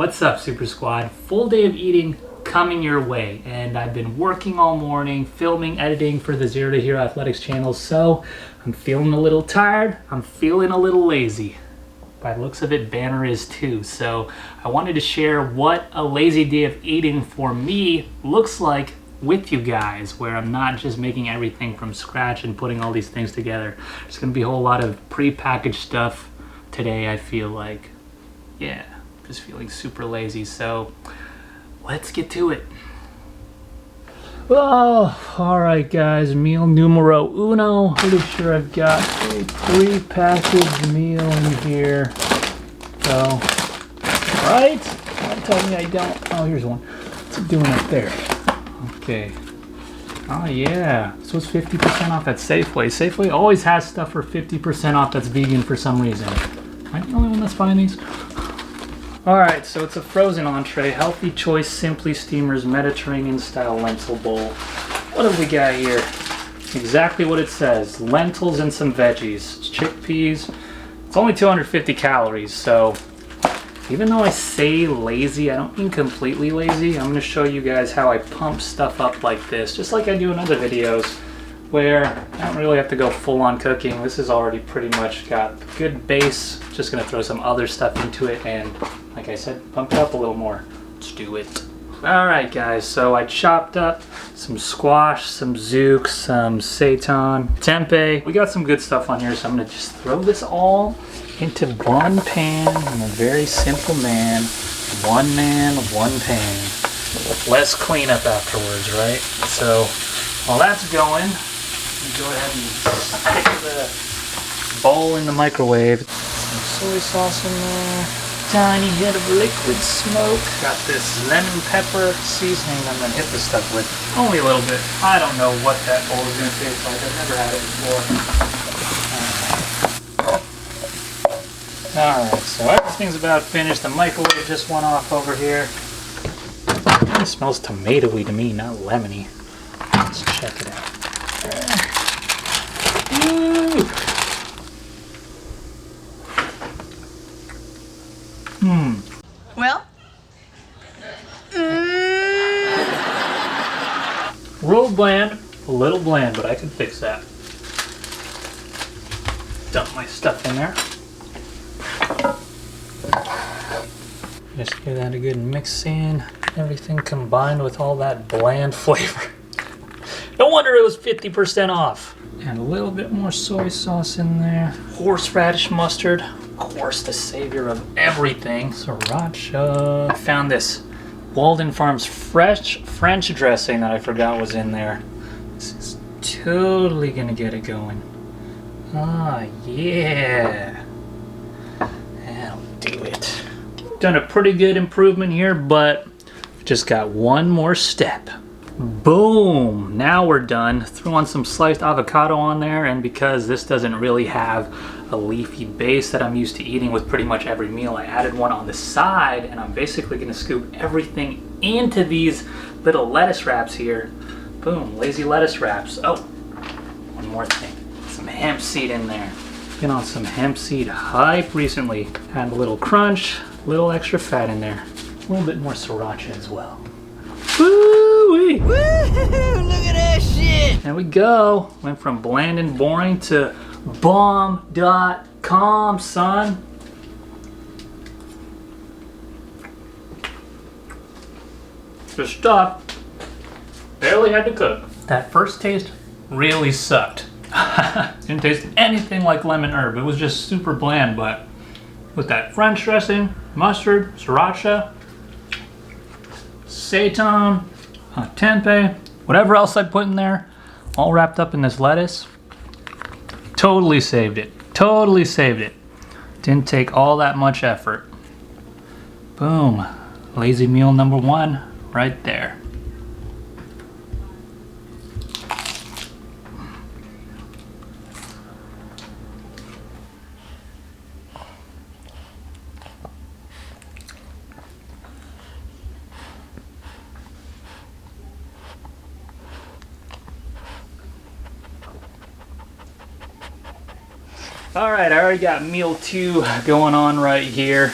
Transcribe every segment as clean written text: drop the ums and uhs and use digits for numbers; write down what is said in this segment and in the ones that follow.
What's up, Super Squad? Full day of eating coming your way, and I've been working all morning, filming, editing for the Zero to Hero Athletics channel, so I'm feeling a little tired, I'm feeling a little lazy. By the looks of it, Banner is too, so I wanted to share what a lazy day of eating for me looks like with you guys, where I'm not just making everything from scratch and putting all these things together. There's going to be a whole lot of pre-packaged stuff today, I feel like. Yeah, just feeling super lazy, so let's get to it. Oh, alright guys, meal numero uno. Pretty sure I've got a pre-packaged meal in here. So, right? Don't tell me I don't. Oh, here's one. What's it doing up there? Okay. Oh yeah, so it's 50% off at Safeway. Safeway always has stuff for 50% off that's vegan for some reason. Am I the only one that's buying these? Alright, so it's a frozen entree, Healthy Choice Simply Steamers Mediterranean Style Lentil Bowl. What have we got here? Exactly what it says. Lentils and some veggies. It's chickpeas. It's only 250 calories, so even though I say lazy, I don't mean completely lazy. I'm going to show you guys how I pump stuff up like this, just like I do in other videos, where I don't really have to go full on cooking. This has already pretty much got a good base. Just going to throw some other stuff into it and, like I said, pump it up a little more. Let's do it. Alright guys, so I chopped up some squash, some zook, some seitan, tempeh. We got some good stuff on here, so I'm going to just throw this all into one pan. I'm a very simple man. One pan. Less cleanup afterwards, right? So while that's going, I'm going to go ahead and stick the bowl in the microwave. Some soy sauce in there. Tiny hit of liquid smoke. Got this lemon pepper seasoning I'm going to hit this stuff with. Only a little bit. I don't know what that bowl is going to taste like. I've never had it before. Alright, so everything's about finished. The microwave just went off over here. It smells tomatoey to me, not lemony. Let's check it out. Well? Real bland, a little bland, but I can fix that. Dump my stuff in there. Just give that a good mix in. Everything combined with all that bland flavor. No wonder it was 50% off. And a little bit more soy sauce in there. Horseradish mustard. Of course, the savior of everything. Sriracha. I found this Walden Farms fresh French dressing that I forgot was in there. This is totally gonna get it going. Ah, yeah. That'll do it. Done a pretty good improvement here, but just got one more step. Boom! Now we're done. Threw on some sliced avocado on there, and because this doesn't really have a leafy base that I'm used to eating with pretty much every meal, I added one on the side, and I'm basically going to scoop everything into these little lettuce wraps here. Boom, lazy lettuce wraps. Oh, one more thing. Some hemp seed in there. Been on some hemp seed hype recently. Had a little crunch, a little extra fat in there. A little bit more sriracha as well. Woo-wee! Woohoo! Look at that shit! There we go. Went from bland and boring to bomb.com, son. Good stuff. Barely had to cook. That first taste really sucked. Didn't taste anything like lemon herb. It was just super bland, but with that French dressing, mustard, sriracha, seitan, tempeh, whatever else I put in there, all wrapped up in this lettuce. Totally saved it. Totally saved it. Didn't take all that much effort. Boom. Lazy meal number one right there. Alright, I already got meal 2 going on right here.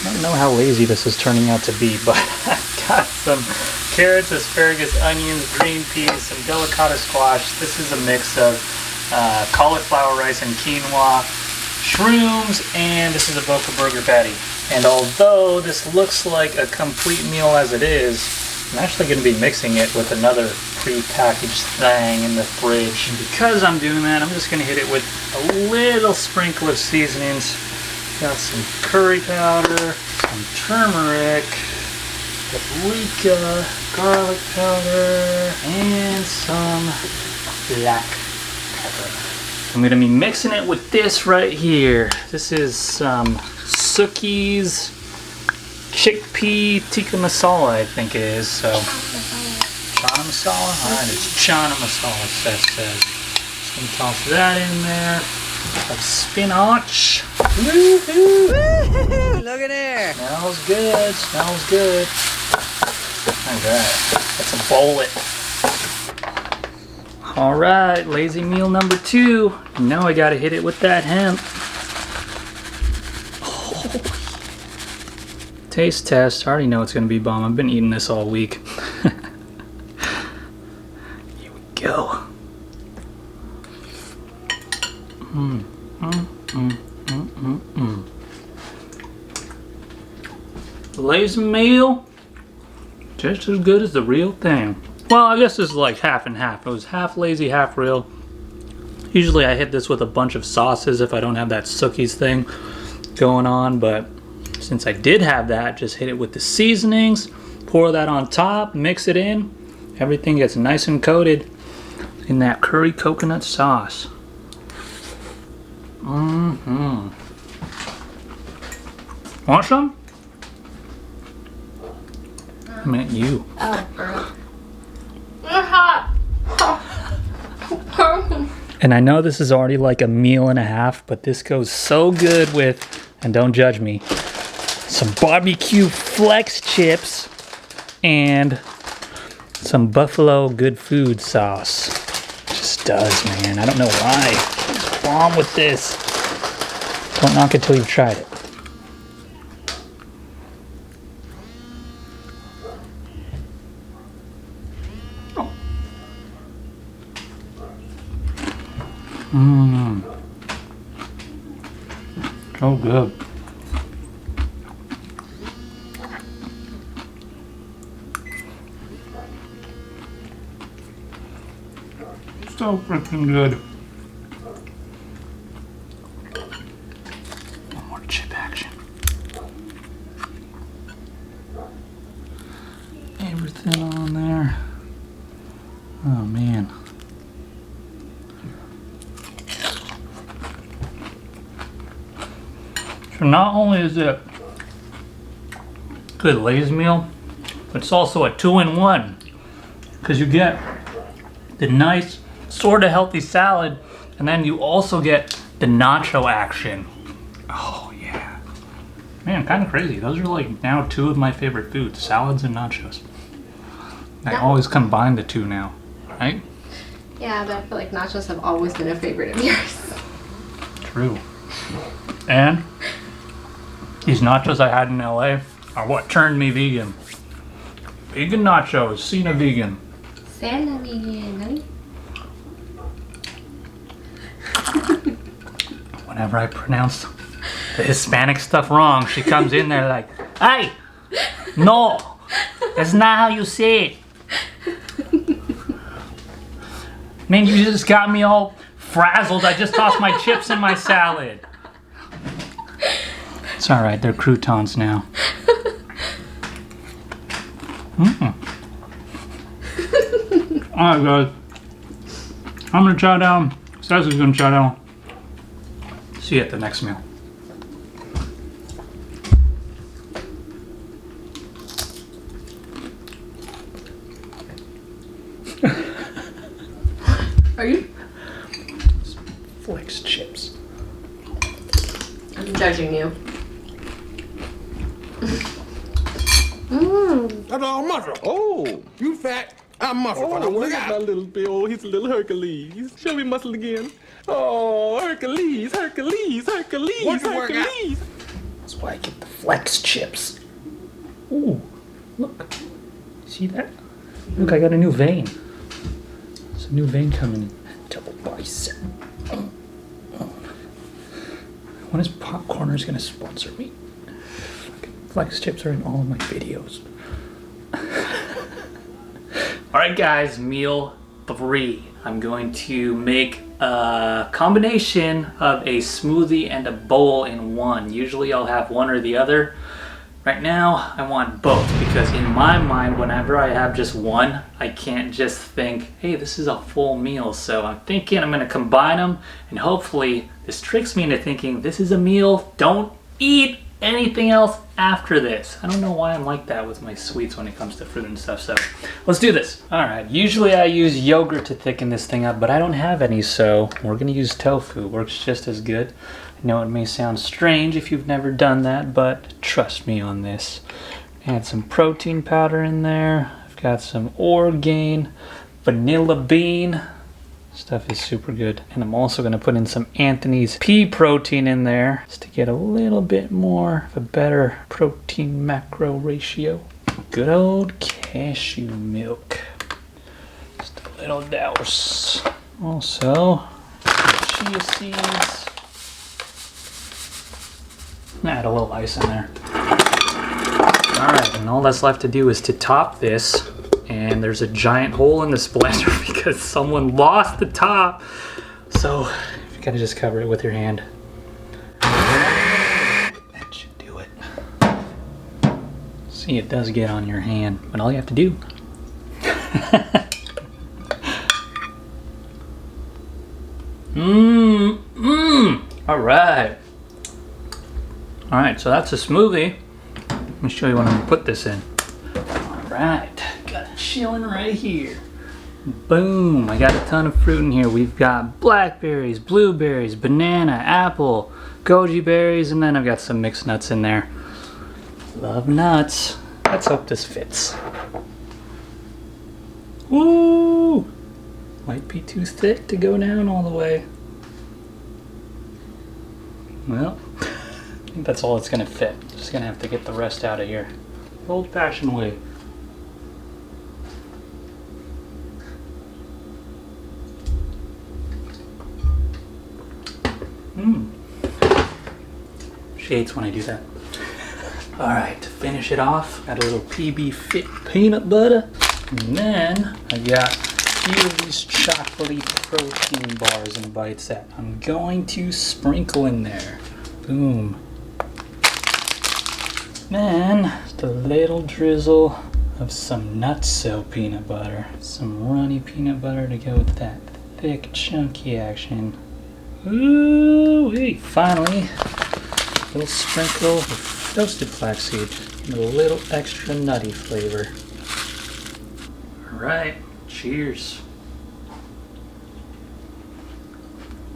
I don't know how lazy this is turning out to be, but I got some carrots, asparagus, onions, green peas, some delicata squash. This is a mix of cauliflower rice and quinoa, shrooms, and this is a Boca burger patty. And although this looks like a complete meal as it is, I'm actually going to be mixing it with another pre-packaged thing in the fridge. And because I'm doing that, I'm just going to hit it with a little sprinkle of seasonings. Got some curry powder, some turmeric, paprika, garlic powder, and some black pepper. I'm going to be mixing it with this right here. This is some Suki's chickpea tikka masala, I think it is. So, chana masala? Alright, it's chana masala, Seth says. Just going to toss that in there. Some spinach. Woohoo! Woohoo! Look at there. Smells good, smells good. Alright, let's bowl it. Alright, lazy meal number 2. Now I gotta hit it with that hemp. Oh. Taste test. I already know it's gonna be bomb. I've been eating this all week. Here we go. Lazy meal, just as good as the real thing. Well, I guess this is like half and half. It was half lazy, half real. Usually I hit this with a bunch of sauces if I don't have that Suki's thing going on, but since I did have that, just hit it with the seasonings, pour that on top, mix it in. Everything gets nice and coated in that curry coconut sauce. Want some? I meant you. Oh, girl. They're hot. And I know this is already like a meal and a half, but this goes so good with, and don't judge me, some barbecue flex chips and some Buffalo Good Food sauce. Just does, man. I don't know why. What's wrong with this? Don't knock it till you've tried it. So good. So freaking good. One more chip action. Everything on there. Oh man. So not only is it a good lazy meal, but it's also a 2-in-1 because you get the nice sort of healthy salad and then you also get the nacho action. Oh yeah. Man, kind of crazy. Those are like now 2 of my favorite foods, salads and nachos. I always combine the 2 now, right? Yeah, but I feel like nachos have always been a favorite of yours. True. And these nachos I had in LA are what turned me vegan. Vegan nachos, Cena vegan. Santa vegan, Whenever I pronounce the Hispanic stuff wrong, she comes in there like, hey, no, that's not how you say it. Man, you just got me all frazzled. I just tossed my chips in my salad. It's all right. They're croutons now. All right, guys. I'm gonna chow down. Sassy's gonna chow down. See you at the next meal. Are you? Flex chips. I'm judging you. That's all muscle. Oh, you fat. I'm muscle. Oh, look at my little Bill. He's a little Hercules. Show me muscle again. Oh, Hercules, Hercules, Hercules, What's the workout? Hercules. That's why I get the flex chips. Ooh, look. See that? Look, I got a new vein. There's a new vein coming in. Double bicep. When is Popcorners gonna sponsor me? Flex chips are in all of my videos. Alright guys, meal 3. I'm going to make a combination of a smoothie and a bowl in one. Usually I'll have one or the other. Right now I want both because in my mind whenever I have just one, I can't just think, hey, this is a full meal. So I'm thinking I'm going to combine them and hopefully this tricks me into thinking this is a meal. Don't eat anything else after this. I don't know why I'm like that with my sweets when it comes to fruit and stuff, so let's do this. All right, usually I use yogurt to thicken this thing up, but I don't have any, so we're gonna use tofu. Works just as good. I know it may sound strange if you've never done that, but trust me on this. Add some protein powder in there. I've got some Orgain, vanilla bean. Stuff is super good. And I'm also going to put in some Anthony's pea protein in there just to get a little bit more of a better protein macro ratio. Good old cashew milk. Just a little douse. Also, some chia seeds. Add a little ice in there. Alright, and all that's left to do is to top this. And there's a giant hole in this blender because someone lost the top. So you gotta just cover it with your hand. That should do it. See, it does get on your hand, but all you have to do. Alright. Alright, so that's a smoothie. Let me show you what I'm gonna put this in. Alright. Got it chilling right here. Boom, I got a ton of fruit in here. We've got blackberries, blueberries, banana, apple, goji berries, and then I've got some mixed nuts in there. Love nuts. Let's hope this fits. Woo! Might be too thick to go down all the way. Well, I think that's all it's gonna fit. Just gonna have to get the rest out of here. Old-fashioned way. She hates when I do that. Alright, to finish it off, got a little PB Fit peanut butter. And then I got a few of these chocolatey protein bars and bites that I'm going to sprinkle in there. Boom. Then just a little drizzle of some nutso peanut butter. Some runny peanut butter to go with that thick, chunky action. Ooh-wee. Finally, a little sprinkle of toasted flaxseed and a little extra nutty flavor. Alright, cheers.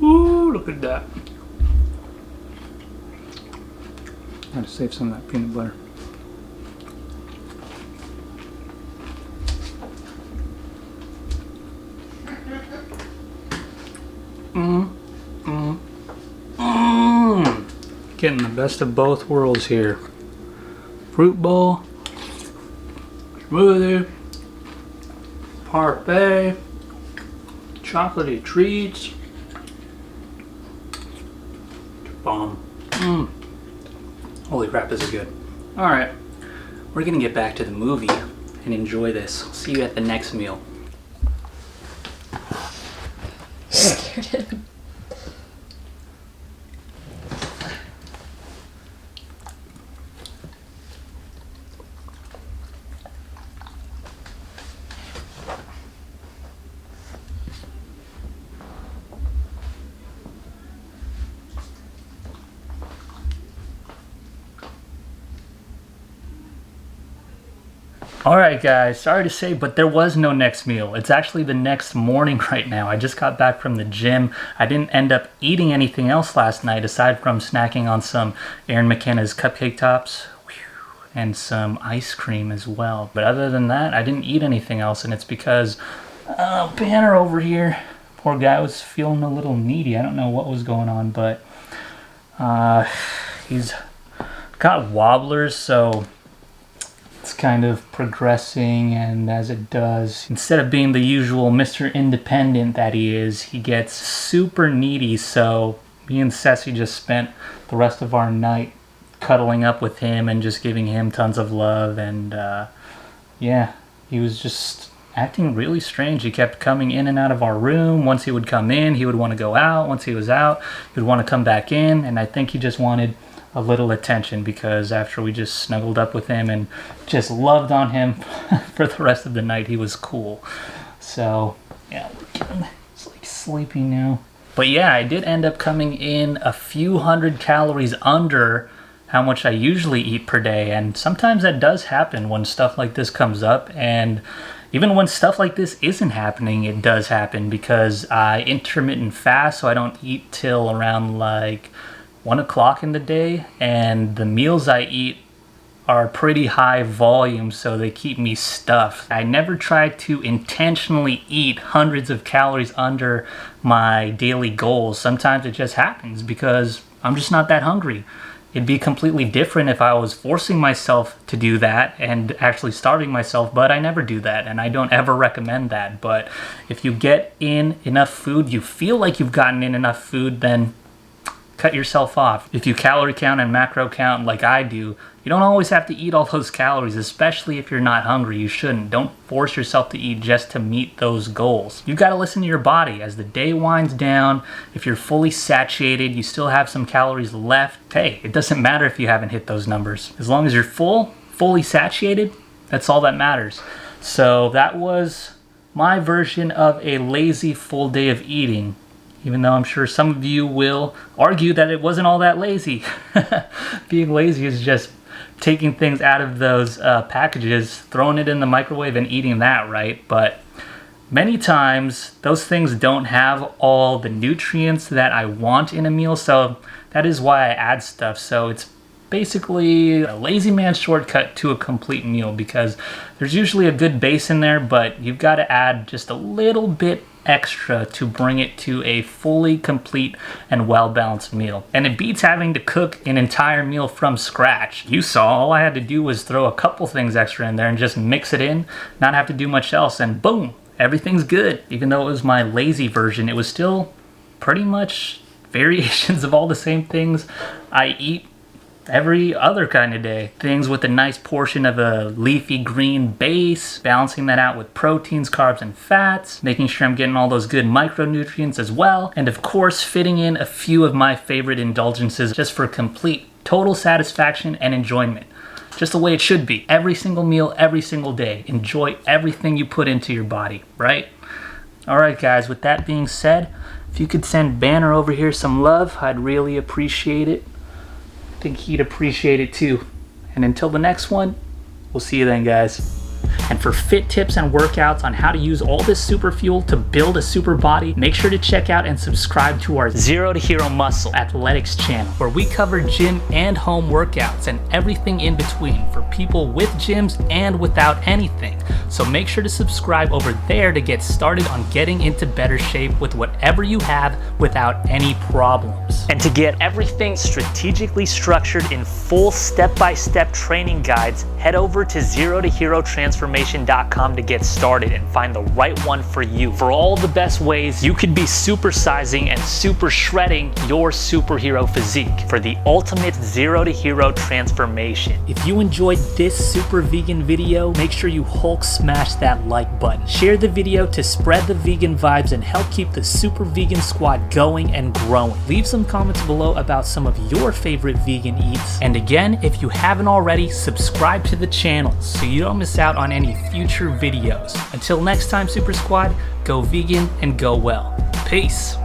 Ooh, look at that. Gotta save some of that peanut butter. Getting the best of both worlds here. Fruit bowl, smoothie, parfait, chocolatey treats. Bomb. Holy crap, this is good. Alright, we're gonna get back to the movie and enjoy this. See you at the next meal. Scared him. Alright guys, sorry to say, but there was no next meal. It's actually the next morning right now. I just got back from the gym. I didn't end up eating anything else last night aside from snacking on some Erin McKenna's cupcake tops and some ice cream as well. But other than that, I didn't eat anything else, and it's because Banner over here, poor guy, was feeling a little needy. I don't know what was going on, but he's got wobblers, so it's kind of progressing, and as it does, instead of being the usual Mr. Independent that he is, he gets super needy. So me and Ceci just spent the rest of our night cuddling up with him and just giving him tons of love. And yeah, he was just acting really strange. He kept coming in and out of our room. Once he would come in, he would want to go out. Once he was out, he would want to come back in. And I think he just wanted a little attention, because after we just snuggled up with him and just loved on him for the rest of the night, he was cool. So yeah, it's like sleeping now. But yeah, I did end up coming in a few hundred calories under how much I usually eat per day. And sometimes that does happen when stuff like this comes up. And even when stuff like this isn't happening, it does happen, because I intermittent fast, so I don't eat till around like 1 o'clock in the day, and the meals I eat are pretty high volume, so they keep me stuffed. I never try to intentionally eat hundreds of calories under my daily goals. Sometimes it just happens because I'm just not that hungry. It'd be completely different if I was forcing myself to do that and actually starving myself, but I never do that, and I don't ever recommend that. But if you get in enough food, you feel like you've gotten in enough food, then cut yourself off. If you calorie count and macro count like I do, you don't always have to eat all those calories, especially if you're not hungry. You shouldn't. Don't force yourself to eat just to meet those goals. You've got to listen to your body. As the day winds down, if you're fully satiated, you still have some calories left, hey, it doesn't matter if you haven't hit those numbers. As long as you're fully satiated, that's all that matters. So that was my version of a lazy full day of eating. Even though I'm sure some of you will argue that it wasn't all that lazy. Being lazy is just taking things out of those packages, throwing it in the microwave and eating that, right? But many times those things don't have all the nutrients that I want in a meal, so that is why I add stuff. So it's basically a lazy man's shortcut to a complete meal, because there's usually a good base in there, but you've got to add just a little bit extra to bring it to a fully complete and well-balanced meal. And it beats having to cook an entire meal from scratch. You saw, all I had to do was throw a couple things extra in there and just mix it in, not have to do much else, and boom, everything's good. Even though it was my lazy version, it was still pretty much variations of all the same things I eat every other kind of day. Things with a nice portion of a leafy green base, balancing that out with proteins, carbs, and fats, making sure I'm getting all those good micronutrients as well, and of course fitting in a few of my favorite indulgences just for complete total satisfaction and enjoyment. Just the way it should be. Every single meal, every single day. Enjoy everything you put into your body, right? Alright guys, with that being said, if you could send Banner over here some love, I'd really appreciate it. I think he'd appreciate it too. And until the next one, we'll see you then, guys. And for fit tips and workouts on how to use all this super fuel to build a super body, make sure to check out and subscribe to our Zero to Hero Muscle Athletics channel, where we cover gym and home workouts and everything in between for people with gyms and without anything. So make sure to subscribe over there to get started on getting into better shape with whatever you have without any problems. And to get everything strategically structured in full step-by-step training guides, head over to zerotoherotransformation.com to get started and find the right one for you. For all the best ways you could be supersizing and super shredding your superhero physique for the ultimate zero to hero transformation. If you enjoyed this super vegan video, make sure you Hulk smash that like button. Share the video to spread the vegan vibes and help keep the Super Vegan Squad going and growing. Leave some comments below about some of your favorite vegan eats. And again, if you haven't already, subscribe to the channel so you don't miss out on any future videos. Until next time, Super Squad, go vegan and go well. Peace.